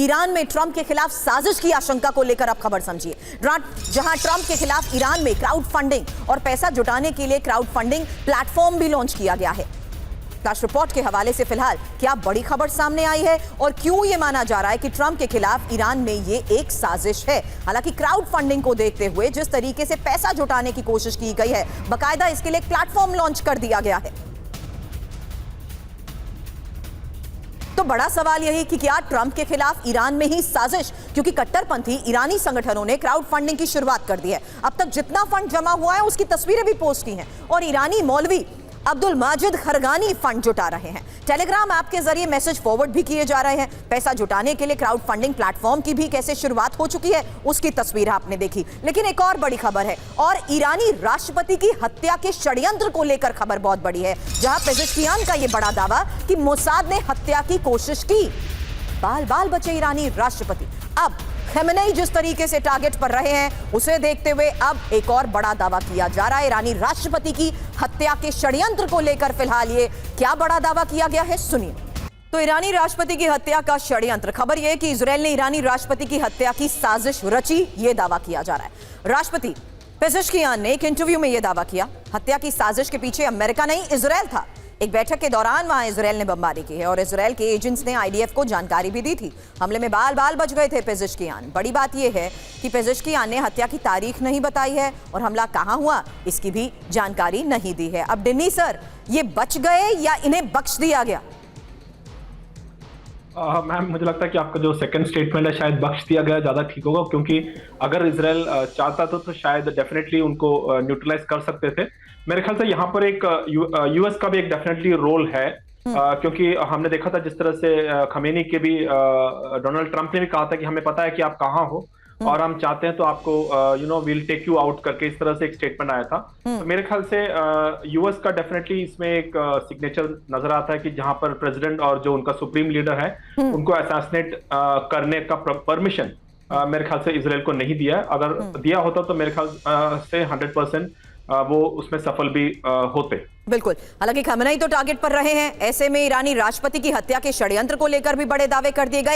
Iran में Trump के खिलाफ साजिश की आशंका को लेकर अब खबर समझिए। जहां ट्रंप के खिलाफ ईरान में क्राउड फंडिंग और पैसा जुटाने के लिए क्राउड फंडिंग प्लेटफॉर्म भी लॉन्च किया गया है। फ्लैश रिपोर्ट के हवाले से फिलहाल क्या बड़ी खबर सामने आई है और क्यों यह माना जा रहा है कि ट्रंप के खिलाफ ईरान में ये एक साजिश है। हालांकि क्राउड फंडिंग को देखते हुए जिस तरीके से पैसा जुटाने की कोशिश की गई है, बाकायदा इसके लिए प्लेटफॉर्म लॉन्च कर दिया गया है। तो बड़ा सवाल यही कि क्या ट्रंप के खिलाफ ईरान में ही साजिश, क्योंकि कट्टरपंथी ईरानी संगठनों ने क्राउड फंडिंग की शुरुआत कर दी है। अब तक जितना फंड जमा हुआ है उसकी तस्वीरें भी पोस्ट की हैं और ईरानी मौलवी अब्दुल माजिद खरगानी फंड जुटा रहे हैं। टेलीग्राम ऐप के जरिए मैसेज फॉरवर्ड भी किए जा रहे हैं। पैसा जुटाने के लिए क्राउड फंडिंग प्लेटफॉर्म की भी कैसे शुरुआत हो चुकी है उसकी तस्वीर आपने देखी। लेकिन एक और बड़ी खबर है और ईरानी राष्ट्रपति की हत्या के षड्यंत्र को लेकर खबर बहुत बड़ी है, जहां पेजेश्कियान का यह बड़ा दावा कि मोसाद ने हत्या की कोशिश की। बाल बाल बचे ईरानी राष्ट्रपति। अब खमेनेई जिस तरीके से टारगेट पर रहे हैं उसे देखते हुए अब एक और बड़ा दावा किया जा रहा है ईरानी राष्ट्रपति की हत्या के षड्यंत्र को लेकर। फिलहाल ये क्या बड़ा दावा किया गया है, सुनिए। तो ईरानी राष्ट्रपति की हत्या का षड्यंत्र, खबर यह कि इजरायल ने ईरानी राष्ट्रपति की हत्या की साजिश रची, ये दावा किया जा रहा है। राष्ट्रपति पेजेश्कियान ने एक इंटरव्यू में यह दावा किया हत्या की साजिश के पीछे अमेरिका नहीं इजरायल था। एक बैठक के दौरान वहां इजरायल ने बमबारी की है और इजरायल के एजेंट्स ने आईडीएफ को जानकारी भी दी थी। हमले में बाल बाल बच गए थे पेजेश्कियान। बड़ी बात यह है कि पेजेश्कियान ने हत्या की तारीख नहीं बताई है और हमला कहां हुआ इसकी भी जानकारी नहीं दी है। अब डिन्नी सर, ये बच गए या इन्हें बख्श दिया गया? मैम, मुझे लगता है कि आपका जो सेकंड स्टेटमेंट है शायद बख्श दिया गया ज्यादा ठीक होगा, क्योंकि अगर इजरायल चाहता तो शायद डेफिनेटली उनको न्यूट्रलाइज कर सकते थे। मेरे ख्याल से यहाँ पर एक यूएस का भी एक डेफिनेटली रोल है, क्योंकि हमने देखा था जिस तरह से खमेनी के भी डोनाल्ड ट्रंप ने भी कहा था कि हमें पता है कि आप कहाँ हो और हम चाहते हैं तो आपको विल टेक यू आउट करके इस तरह से एक स्टेटमेंट आया था। तो मेरे ख्याल से यूएस का डेफिनेटली इसमें एक सिग्नेचर नजर आता है कि जहां पर प्रेसिडेंट और जो उनका सुप्रीम लीडर है उनको असैसिनेट करने का परमिशन मेरे ख्याल से इजरायल को नहीं दिया। अगर दिया होता तो मेरे ख्याल से 100% वो उसमें सफल भी होते। बिल्कुल। हालांकि खमेनेई तो टारगेट पर रहे हैं, ऐसे में ईरानी राष्ट्रपति की हत्या के षड्यंत्र को लेकर भी बड़े दावे कर दिए गए।